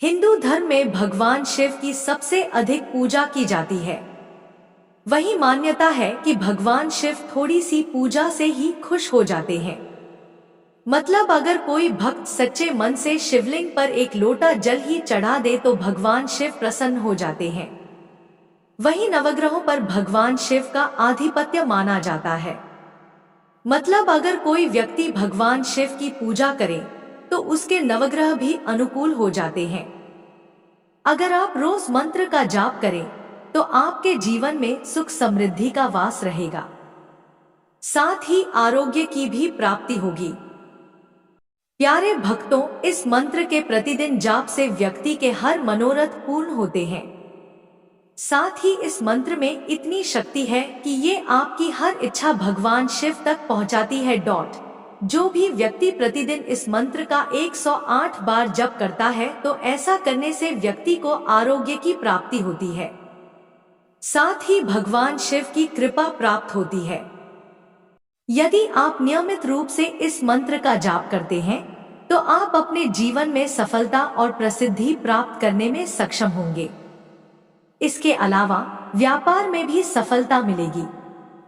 हिंदू धर्म में भगवान शिव की सबसे अधिक पूजा की जाती है। वही मान्यता है कि भगवान शिव थोड़ी सी पूजा से ही खुश हो जाते हैं। मतलब अगर कोई भक्त सच्चे मन से शिवलिंग पर एक लोटा जल ही चढ़ा दे तो भगवान शिव प्रसन्न हो जाते हैं। वही नवग्रहों पर भगवान शिव का आधिपत्य माना जाता है। मतलब अगर कोई व्यक्ति भगवान शिव की पूजा करे तो उसके नवग्रह भी अनुकूल हो जाते हैं। अगर आप रोज मंत्र का जाप करें तो आपके जीवन में सुख समृद्धि का वास रहेगा, साथ ही आरोग्य की भी प्राप्ति होगी। प्यारे भक्तों, इस मंत्र के प्रतिदिन जाप से व्यक्ति के हर मनोरथ पूर्ण होते हैं। साथ ही इस मंत्र में इतनी शक्ति है कि ये आपकी हर इच्छा भगवान शिव तक पहुंचाती है। जो भी व्यक्ति प्रतिदिन इस मंत्र का 108 बार जप करता है तो ऐसा करने से व्यक्ति को आरोग्य की प्राप्ति होती है, साथ ही भगवान शिव की कृपा प्राप्त होती है। यदि आप नियमित रूप से इस मंत्र का जाप करते हैं तो आप अपने जीवन में सफलता और प्रसिद्धि प्राप्त करने में सक्षम होंगे। इसके अलावा व्यापार में भी सफलता मिलेगी।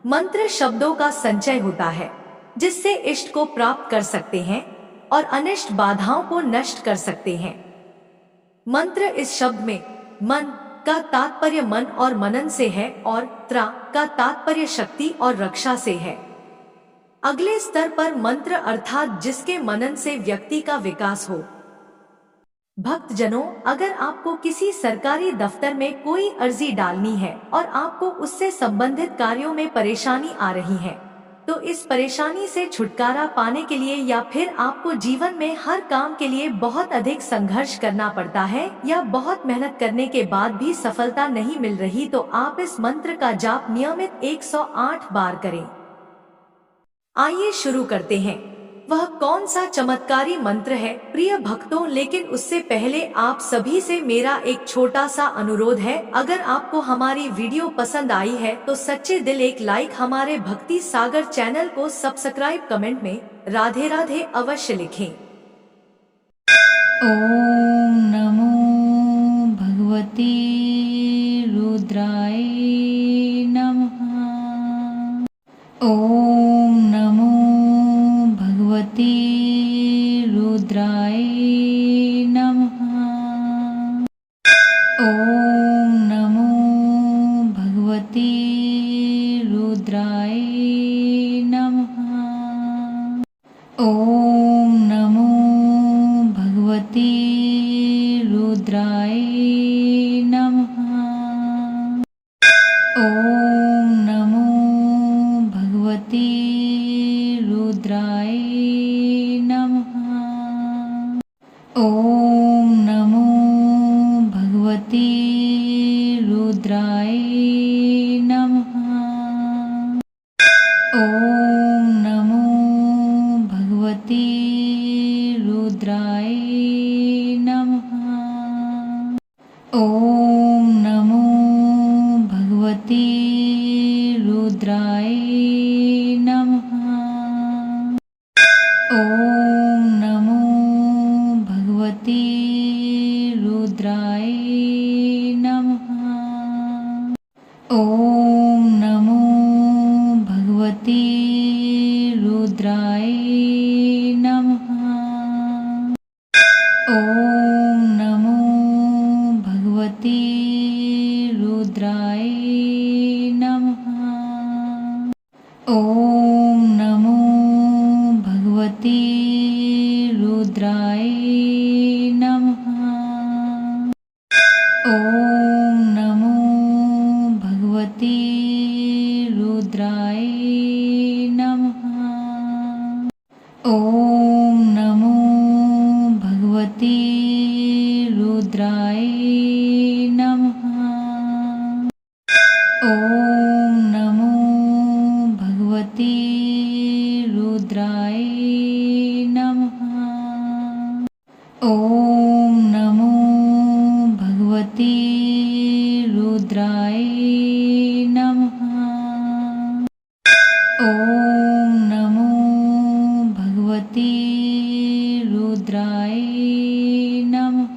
मंत्र शब्दों का संचय होता है जिससे इष्ट को प्राप्त कर सकते हैं और अनिष्ट बाधाओं को नष्ट कर सकते हैं। मंत्र इस शब्द में मन का तात्पर्य मन और मनन से है और त्रा का तात्पर्य शक्ति और रक्षा से है। अगले स्तर पर मंत्र अर्थात जिसके मनन से व्यक्ति का विकास हो। भक्तजनों, अगर आपको किसी सरकारी दफ्तर में कोई अर्जी डालनी है और आपको उससे संबंधित कार्यों में परेशानी आ रही है तो इस परेशानी से छुटकारा पाने के लिए या फिर आपको जीवन में हर काम के लिए बहुत अधिक संघर्ष करना पड़ता है या बहुत मेहनत करने के बाद भी सफलता नहीं मिल रही तो आप इस मंत्र का जाप नियमित 108 बार करें। आइए शुरू करते हैं। वह कौन सा चमत्कारी मंत्र है प्रिय भक्तों, लेकिन उससे पहले आप सभी से मेरा एक छोटा सा अनुरोध है। अगर आपको हमारी वीडियो पसंद आई है तो सच्चे दिल एक लाइक, हमारे भक्ति सागर चैनल को सब्सक्राइब, कमेंट में राधे राधे अवश्य लिखें। ओम नमो भगवते रुद्राय नमः। ओम नमो भगवते रुद्राय नमः। ओम नमो भगवते रुद्राय नमः। ओम नमो भगवते रुद्राय नमः। ओम नमो भगवते रुद्राय नमः। ओम नमो भगवते रुद्राय नमः। ओम नमो भगवते रुद्राय नमः। ओम नमो भगवते रुद्राय नमः। ओम नमो भगवते रुद्राय नमः। ओम नमो भगवते रुद्राय नमः। ओम नमो भगवते रुद्राय नमः। ओम नमो भगवते रुद्राय नमः। ओम नमो भगवते रुद्राय नमः। ओम नमो भगवते रुद्राय नमः। ओम नमो भगवते रुद्राय नमः। ओम नमो भगवते रुद्राय नमः। ओम नमो भगवते रुद्राय नमः।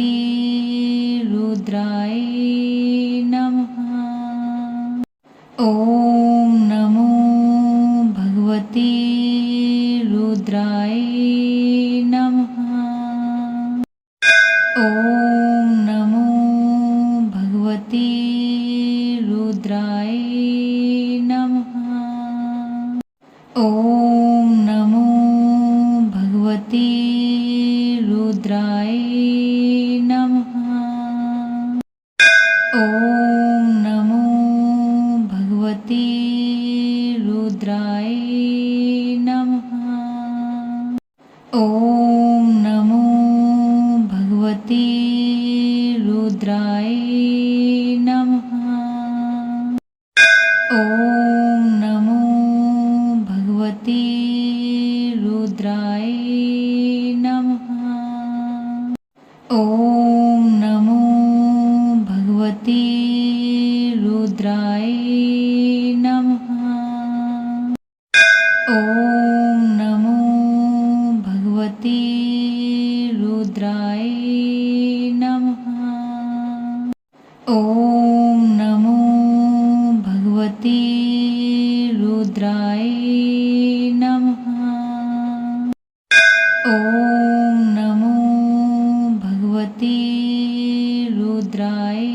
ॐ नमो भगवते रुद्राय नमः। ॐ नमो भगवते रुद्राय नमः। ॐ नमो भगवते रुद्राय नमः। ॐ नमो भगवते रुद्राय नमः। ॐ नमो भगवते रुद्राय नमः। ॐ नमो भगवते रुद्राय नमः। ॐ नमो भगवते रुद्राय नमः। ॐ नमो भगवते रुद्राय नमः। ॐ नमो भगवते रुद्राय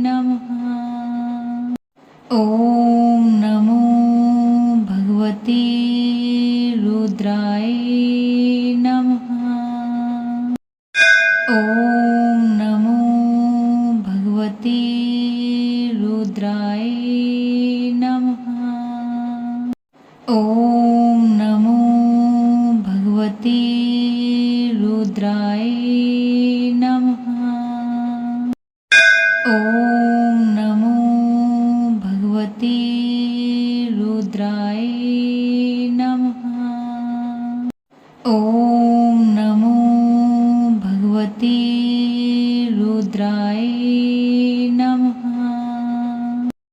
नमः। ॐ नमो भगवते रुद्राय नमः। ॐ नमो भगवते रुद्राय नमः। ॐ